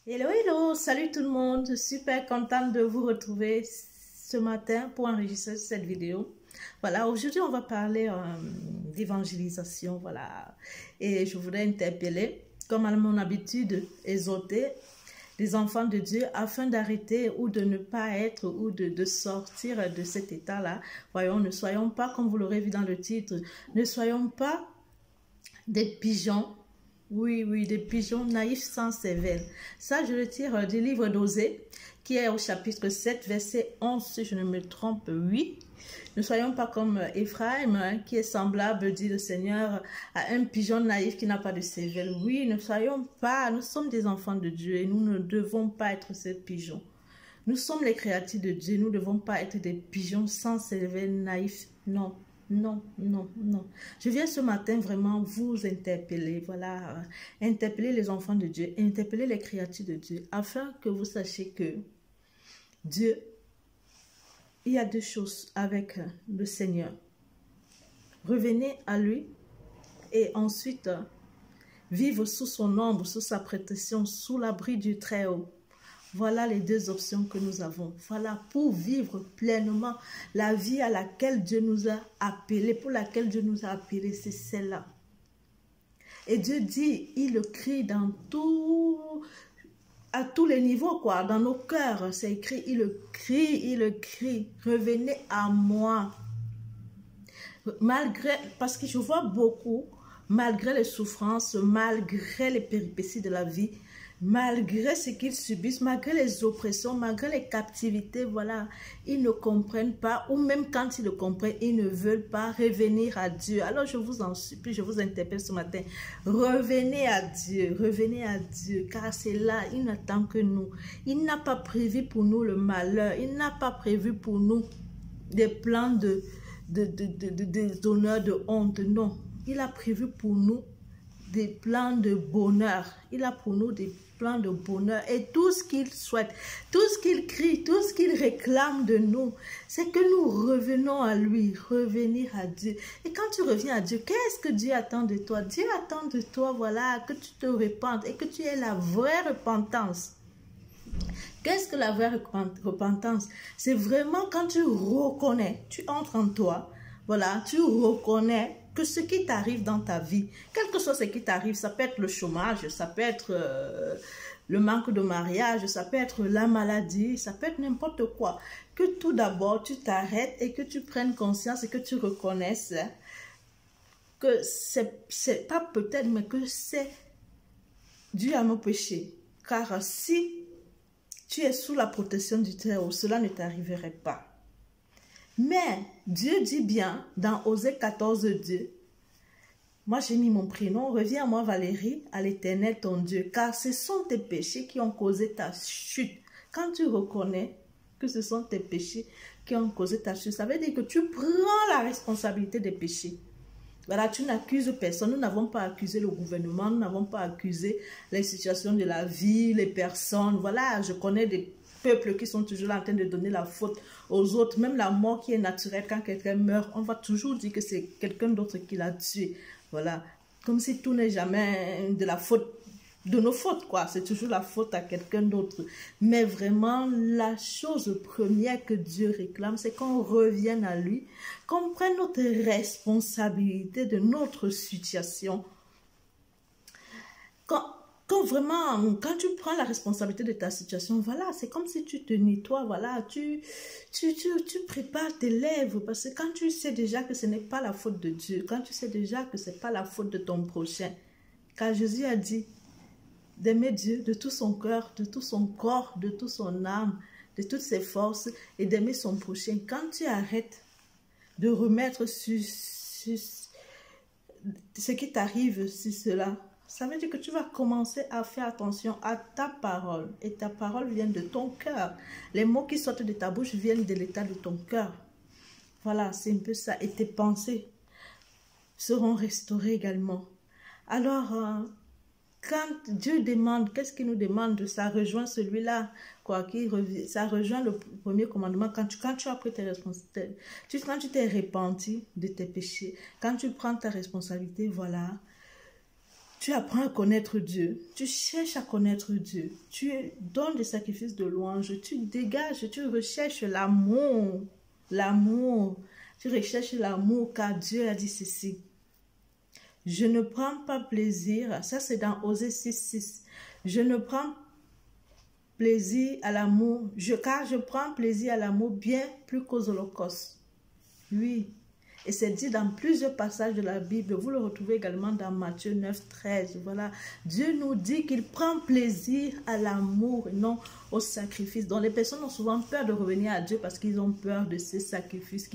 Hello, hello, salut tout le monde, super contente de vous retrouver ce matin pour enregistrer cette vidéo. Voilà, aujourd'hui on va parler d'évangélisation, voilà, et je voudrais interpeller, comme à mon habitude, exhorter les enfants de Dieu afin d'arrêter ou de ne pas être ou de sortir de cet état-là. Voyons, ne soyons pas, comme vous l'aurez vu dans le titre, ne soyons pas des pigeons. Oui, des pigeons naïfs sans cervelle. Ça, je le tire du livre d'Osée, qui est au chapitre 7, verset 11, si je ne me trompe, oui. Ne soyons pas comme Ephraim, qui est semblable, dit le Seigneur, à un pigeon naïf qui n'a pas de cervelle. Oui, ne soyons pas, nous sommes des enfants de Dieu et nous ne devons pas être ces pigeons. Nous sommes les créatures de Dieu, nous ne devons pas être des pigeons sans cervelle naïfs, non. Non. Je viens ce matin vraiment vous interpeller, voilà, interpeller les enfants de Dieu, interpeller les créatures de Dieu, afin que vous sachiez que Dieu, il y a deux choses avec le Seigneur. Revenez à lui et ensuite vivre sous son ombre, sous sa protection, sous l'abri du Très-Haut. Voilà les deux options que nous avons. Voilà, pour vivre pleinement la vie à laquelle Dieu nous a appelés, pour laquelle Dieu nous a appelés, c'est celle-là. Et Dieu dit, il le crie dans à tous les niveaux, quoi, dans nos cœurs, c'est écrit, il le crie, revenez à moi. Parce que je vois beaucoup, malgré les souffrances, malgré les péripéties de la vie, malgré ce qu'ils subissent, malgré les oppressions, malgré les captivités, voilà, ils ne comprennent pas, ou même quand ils le comprennent, ils ne veulent pas revenir à Dieu. Alors je vous en supplie, je vous interpelle ce matin, revenez à Dieu, car c'est là, il n'attend que nous. Il n'a pas prévu pour nous le malheur, il n'a pas prévu pour nous des plans de donneur de honte, non. Il a prévu pour nous des plans de bonheur. Il a pour nous des plans de bonheur. Et tout ce qu'il souhaite, tout ce qu'il crie, tout ce qu'il réclame de nous, c'est que nous revenons à lui, revenir à Dieu. Et quand tu reviens à Dieu, qu'est-ce que Dieu attend de toi? Dieu attend de toi, voilà, que tu te répandes et que tu aies la vraie repentance. Qu'est-ce que la vraie repentance? C'est vraiment quand tu reconnais, tu entres en toi, voilà, tu reconnais que ce qui t'arrive dans ta vie, quel que soit ce qui t'arrive, ça peut être le chômage, ça peut être le manque de mariage, ça peut être la maladie, ça peut être n'importe quoi. Que tout d'abord, tu t'arrêtes et que tu prennes conscience et que tu reconnaisses que c'est pas peut-être, mais que c'est dû à nos péchés. Car si tu es sous la protection du Très-Haut, cela ne t'arriverait pas. Mais Dieu dit bien dans Osée 14:2, moi j'ai mis mon prénom, reviens à moi Valérie, à l'Éternel ton Dieu, car ce sont tes péchés qui ont causé ta chute. Quand tu reconnais que ce sont tes péchés qui ont causé ta chute, ça veut dire que tu prends la responsabilité des péchés. Voilà, tu n'accuses personne, nous n'avons pas accusé le gouvernement, nous n'avons pas accusé les situations de la vie, les personnes. Voilà, je connais des peuples qui sont toujours là en train de donner la faute aux autres. Même la mort qui est naturelle, quand quelqu'un meurt, on va toujours dire que c'est quelqu'un d'autre qui l'a tué. Voilà, comme si tout n'est jamais de la faute, de nos fautes, quoi. C'est toujours la faute à quelqu'un d'autre. Mais vraiment, la chose première que Dieu réclame, c'est qu'on revienne à lui, qu'on prenne notre responsabilité de notre situation. Quand vraiment, quand tu prends la responsabilité de ta situation, voilà, c'est comme si tu te nettoies, voilà, tu prépares tes lèvres, parce que quand tu sais déjà que ce n'est pas la faute de Dieu, quand tu sais déjà que ce n'est pas la faute de ton prochain, car Jésus a dit d'aimer Dieu de tout son cœur, de tout son corps, de toute son âme, de toutes ses forces, et d'aimer son prochain. Quand tu arrêtes de remettre sur ce qui t'arrive, sur cela, ça veut dire que tu vas commencer à faire attention à ta parole. Et ta parole vient de ton cœur. Les mots qui sortent de ta bouche viennent de l'état de ton cœur. Voilà, c'est un peu ça. Et tes pensées seront restaurées également. Alors, quand Dieu demande, qu'est-ce qu'il nous demande? Ça rejoint celui-là, quoi, ça rejoint le premier commandement. Quand tu as pris tes responsabilités, quand tu t'es repenti de tes péchés, quand tu prends ta responsabilité, voilà, tu apprends à connaître Dieu, tu cherches à connaître Dieu, tu donnes des sacrifices de louange, tu dégages, tu recherches l'amour, tu recherches l'amour car Dieu a dit ceci. Je ne prends pas plaisir, ça c'est dans Osée 6:6, je ne prends plaisir à l'amour, car je prends plaisir à l'amour bien plus qu'aux holocaustes. Oui. Et c'est dit dans plusieurs passages de la Bible. Vous le retrouvez également dans Matthieu 9:13. Voilà. Dieu nous dit qu'il prend plaisir à l'amour et non au sacrifice. Donc les personnes ont souvent peur de revenir à Dieu parce qu'ils ont peur de ces sacrifices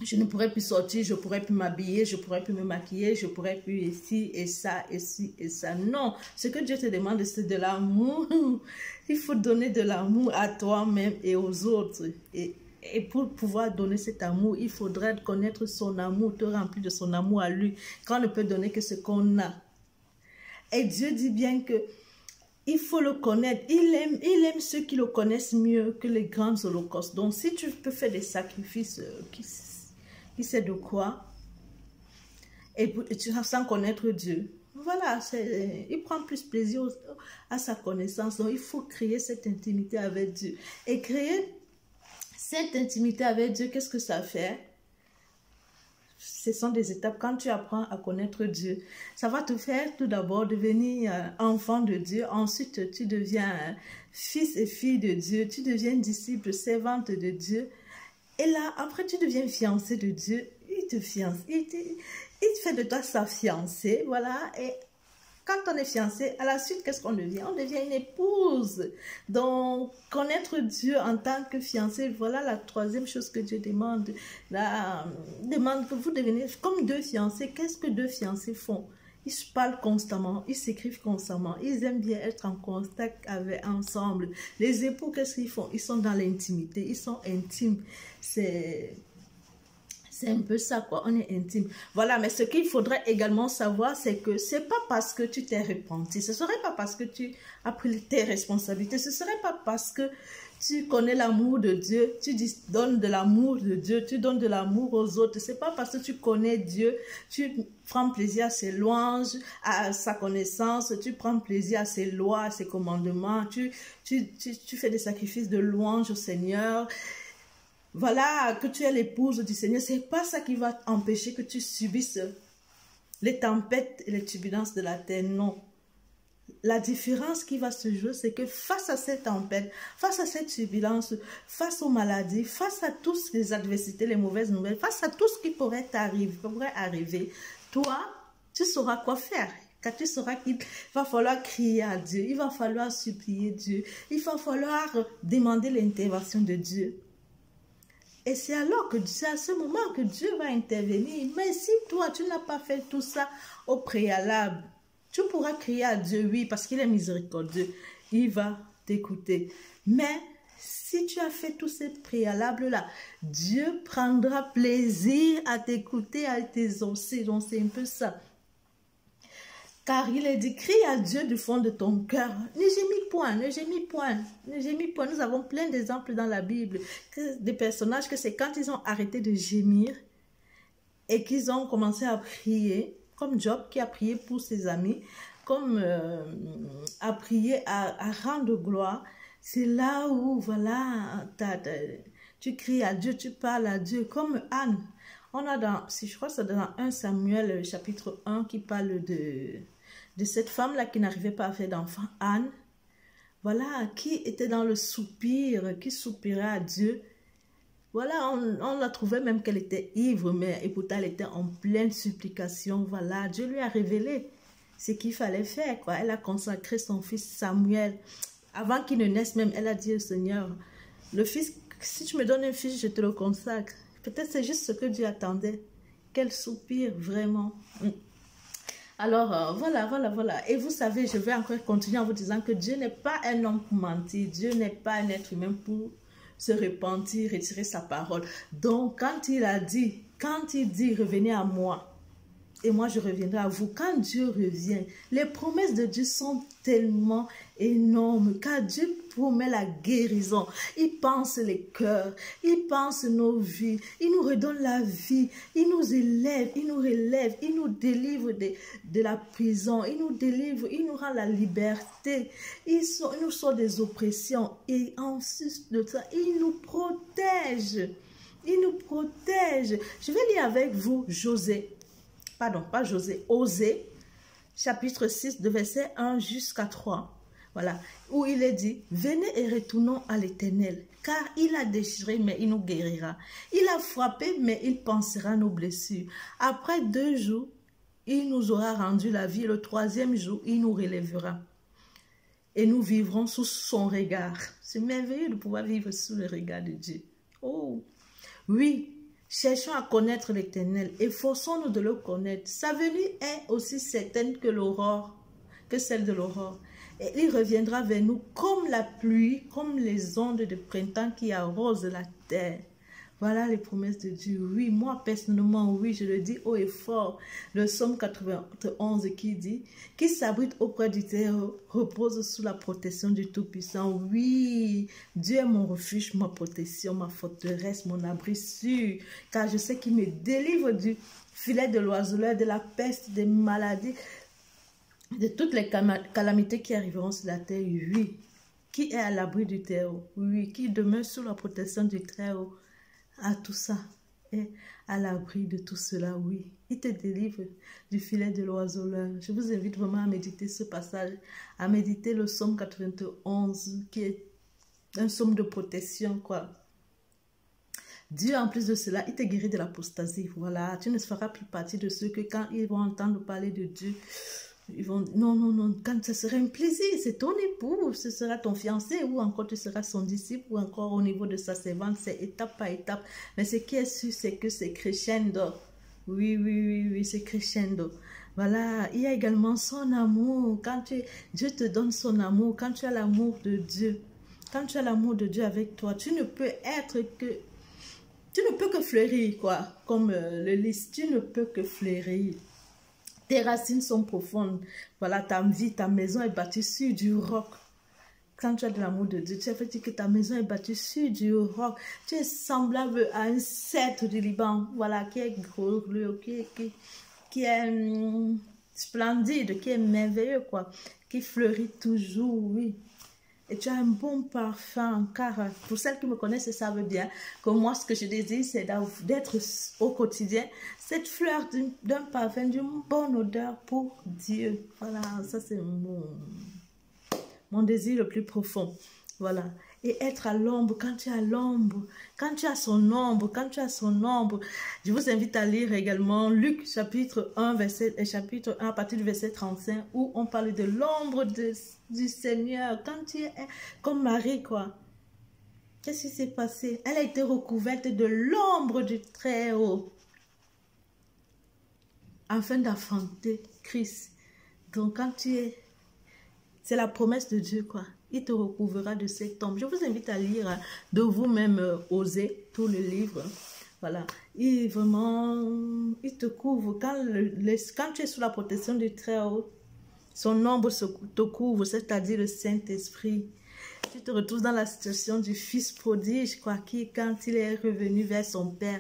je ne pourrais plus sortir, je ne pourrais plus m'habiller, je ne pourrais plus me maquiller, je ne pourrais plus ici et ça, ici et ça. Non, ce que Dieu te demande, c'est de l'amour. Il faut donner de l'amour à toi-même et aux autres. Et pour pouvoir donner cet amour, il faudrait connaître son amour, te remplir de son amour à lui, quand on ne peut donner que ce qu'on a. Et Dieu dit bien que il faut le connaître. Il aime ceux qui le connaissent mieux que les grands holocaustes. Donc, si tu peux faire des sacrifices qui sait de quoi, et tu vas sans connaître Dieu, voilà, il prend plus plaisir à sa connaissance. Donc, il faut créer cette intimité avec Dieu. Et créer cette intimité avec Dieu, qu'est-ce que ça fait? Ce sont des étapes. Quand tu apprends à connaître Dieu, ça va te faire tout d'abord devenir enfant de Dieu. Ensuite, tu deviens fils et fille de Dieu. Tu deviens disciple, servante de Dieu. Et là, après, tu deviens fiancé de Dieu. Il te fiance. Il fait de toi sa fiancée. Voilà. Et quand on est fiancé, à la suite, qu'est-ce qu'on devient? On devient une épouse. Donc, connaître Dieu en tant que fiancé, voilà la troisième chose que Dieu demande. Demande que vous deveniez comme deux fiancés. Qu'est-ce que deux fiancés font? Ils se parlent constamment, ils s'écrivent constamment, ils aiment bien être en contact ensemble. Les époux, qu'est-ce qu'ils font? Ils sont dans l'intimité, ils sont intimes. C'est un peu ça, quoi. On est intime. Voilà, mais ce qu'il faudrait également savoir, c'est que c'est pas parce que tu t'es repenti, ce serait pas parce que tu as pris tes responsabilités, ce serait pas parce que tu connais l'amour de Dieu, tu donnes de l'amour de Dieu, tu donnes de l'amour aux autres. C'est pas parce que tu connais Dieu, tu prends plaisir à ses louanges, à sa connaissance, tu prends plaisir à ses lois, à ses commandements, tu fais des sacrifices de louange au Seigneur. Voilà, que tu es l'épouse du Seigneur, c'est pas ça qui va empêcher que tu subisses les tempêtes et les turbulences de la terre, non. La différence qui va se jouer, c'est que face à cette tempête, face à cette turbulence, face aux maladies, face à toutes les adversités, les mauvaises nouvelles, face à tout ce qui pourrait arriver, toi, tu sauras quoi faire. Car tu sauras qu'il va falloir crier à Dieu, il va falloir supplier Dieu, il va falloir demander l'intervention de Dieu. Et c'est alors que c'est à ce moment que Dieu va intervenir. Mais si toi, tu n'as pas fait tout ça au préalable, tu pourras crier à Dieu, oui, parce qu'il est miséricordieux. Il va t'écouter. Mais si tu as fait tous ces préalables-là, Dieu prendra plaisir à t'écouter, à t'exaucer. Donc c'est un peu ça. Car il est dit, crie à Dieu du fond de ton cœur. Ne gémis point, ne gémis point, ne gémis point. Nous avons plein d'exemples dans la Bible, des personnages que c'est quand ils ont arrêté de gémir et qu'ils ont commencé à prier, comme Job qui a prié pour ses amis, comme a prié à rendre gloire. C'est là où, voilà, tu cries à Dieu, tu parles à Dieu, comme Anne. On a dans, si je crois que c'est dans 1 Samuel chapitre 1 qui parle de cette femme-là qui n'arrivait pas à faire d'enfant, Anne. Voilà, qui était dans le soupir, qui soupirait à Dieu. Voilà, on la trouvait même qu'elle était ivre, mais et pourtant elle était en pleine supplication. Voilà, Dieu lui a révélé ce qu'il fallait faire, quoi. Elle a consacré son fils Samuel. Avant qu'il ne naisse même, elle a dit au Seigneur, le fils, si tu me donnes un fils, je te le consacre. Peut-être c'est juste ce que Dieu attendait. Quel soupir, vraiment. Alors, voilà. Et vous savez, je vais encore continuer en vous disant que Dieu n'est pas un homme pour mentir. Dieu n'est pas un être humain pour se repentir, retirer sa parole. Donc, quand il dit, revenez à moi, et moi je reviendrai à vous. Quand Dieu revient, les promesses de Dieu sont tellement énormes, car Dieu promet la guérison. Il pense les cœurs, il pense nos vies, il nous redonne la vie, il nous élève, il nous relève, il nous délivre de la prison, il nous délivre, il nous rend la liberté, il nous sort des oppressions et ensuite de ça, il nous protège. Il nous protège. Je vais lire avec vous Osée, chapitre 6, de verset 1 jusqu'à 3. Voilà, où il est dit, venez et retournons à l'Éternel, car il a déchiré, mais il nous guérira. Il a frappé, mais il pansera nos blessures. Après 2 jours, il nous aura rendu la vie. Le 3e jour, il nous relèvera. Et nous vivrons sous son regard. C'est merveilleux de pouvoir vivre sous le regard de Dieu. Oh! Oui, cherchons à connaître l'Éternel, efforçons-nous de le connaître. Sa venue est aussi certaine que celle de l'aurore. Et il reviendra vers nous comme la pluie, comme les ondes de printemps qui arrosent la terre. Voilà les promesses de Dieu. Oui, moi personnellement, oui, je le dis haut et fort. Le psaume 91 qui dit, qui s'abrite auprès du Très-Haut, repose sous la protection du Tout-Puissant. Oui, Dieu est mon refuge, ma protection, ma forteresse, mon abri sûr. Car je sais qu'il me délivre du filet de l'oiseleur, de la peste, des maladies, de toutes les calamités qui arriveront sur la terre. Oui, qui est à l'abri du Très-Haut. Oui, qui demeure sous la protection du Très-Haut. À tout ça, et à l'abri de tout cela, oui. Il te délivre du filet de l'oiseleur. Je vous invite vraiment à méditer ce passage, à méditer le psaume 91, qui est un psaume de protection, quoi. Dieu, en plus de cela, il te guérit de l'apostasie. Voilà, tu ne feras plus partie de ceux que quand ils vont entendre parler de Dieu, ils vont, non, quand ce sera un plaisir, c'est ton époux, ce sera ton fiancé, ou encore tu seras son disciple, ou encore au niveau de sa servante, c'est étape par étape. Mais ce qui est sûr, c'est que c'est crescendo. Oui, c'est crescendo. Voilà, il y a également son amour. Quand Dieu te donne son amour, quand tu as l'amour de Dieu, quand tu as l'amour de Dieu avec toi, tu ne peux que fleurir, quoi, comme le lys, tu ne peux que fleurir. Tes racines sont profondes. Voilà, ta vie, ta maison est bâtie sur du roc. Quand tu as de l'amour de Dieu, tu as fait que ta maison est bâtie sur du roc. Tu es semblable à un cèdre du Liban. Voilà, qui est gros, qui est splendide, qui est merveilleux, quoi. Qui fleurit toujours, oui. Et tu as un bon parfum, car pour celles qui me connaissent, elles savent bien que moi, ce que je désire, c'est d'être au quotidien cette fleur d'un parfum, d'une bonne odeur pour Dieu. Voilà, ça c'est mon désir le plus profond. Voilà. Et être à l'ombre, quand tu as l'ombre, quand tu as son ombre, quand tu as son ombre. Je vous invite à lire également Luc chapitre 1, chapitre 1 à partir du verset 35, où on parle de l'ombre du Seigneur. Quand tu es comme Marie, quoi. Qu'est-ce qui s'est passé? Elle a été recouverte de l'ombre du Très-Haut, afin d'affronter Christ. Donc quand tu es... C'est la promesse de Dieu, quoi. Il te recouvrira de cette ombre. Je vous invite à lire de vous-même Osée, tout le livre. Voilà. Il te couvre. Quand tu es sous la protection du Très-Haut, son ombre te couvre, c'est-à-dire le Saint-Esprit. Tu te retrouves dans la situation du fils prodige, quoi, qui, quand il est revenu vers son père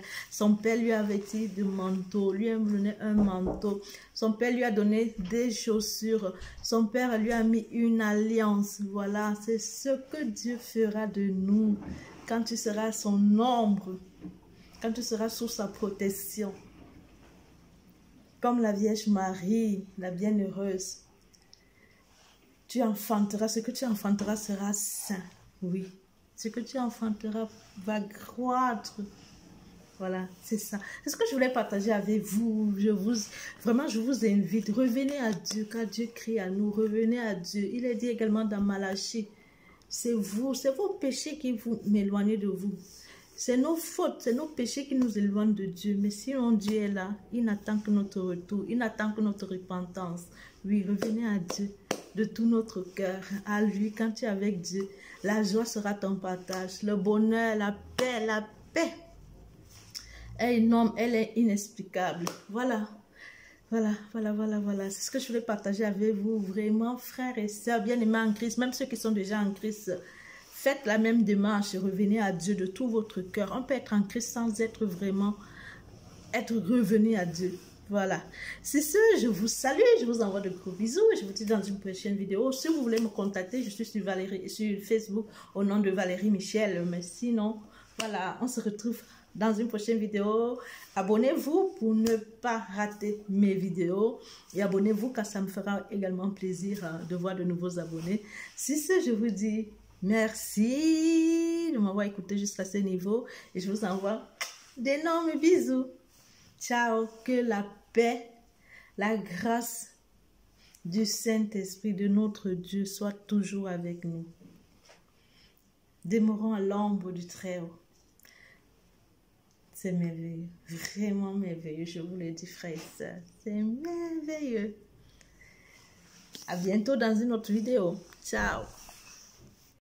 lui a vêtu de manteau, lui a donné un manteau. Son père lui a donné des chaussures. Son père lui a mis une alliance. Voilà, c'est ce que Dieu fera de nous quand tu seras à son ombre, quand tu seras sous sa protection. Comme la Vierge Marie, la bienheureuse. Tu enfanteras, ce que tu enfanteras sera saint. Oui, ce que tu enfanteras va croître. Voilà, c'est ça. C'est ce que je voulais partager avec vous. Vraiment, je vous invite. Revenez à Dieu, car Dieu crie à nous. Revenez à Dieu. Il est dit également dans Malachie. C'est vous, c'est vos péchés qui vous m'éloignent de vous. C'est nos fautes, c'est nos péchés qui nous éloignent de Dieu. Mais sinon Dieu est là, il n'attend que notre retour, il n'attend que notre repentance. Oui, revenez à Dieu de tout notre cœur, à lui. Quand tu es avec Dieu, la joie sera ton partage, le bonheur, la paix est énorme, elle est inexplicable. Voilà. Voilà. C'est ce que je voulais partager avec vous. Vraiment, frères et sœurs, bien-aimés en Christ, même ceux qui sont déjà en Christ, faites la même démarche et revenez à Dieu de tout votre cœur. On peut être en Christ sans être vraiment, être revenu à Dieu. Voilà. C'est ce, je vous salue, je vous envoie de gros bisous et je vous dis dans une prochaine vidéo. Si vous voulez me contacter, je suis sur Facebook au nom de Valérie Michel. Mais sinon, voilà, on se retrouve dans une prochaine vidéo. Abonnez-vous pour ne pas rater mes vidéos. Et abonnez-vous car ça me fera également plaisir de voir de nouveaux abonnés. Si ce, je vous dis merci de m'avoir écouté jusqu'à ce niveau. Et je vous envoie d'énormes bisous. Ciao, que la paix, la grâce du Saint-Esprit de notre Dieu soit toujours avec nous. Demeurons à l'ombre du Très-Haut. C'est merveilleux, vraiment merveilleux, je vous le dis frères et sœurs, c'est merveilleux. À bientôt dans une autre vidéo. Ciao.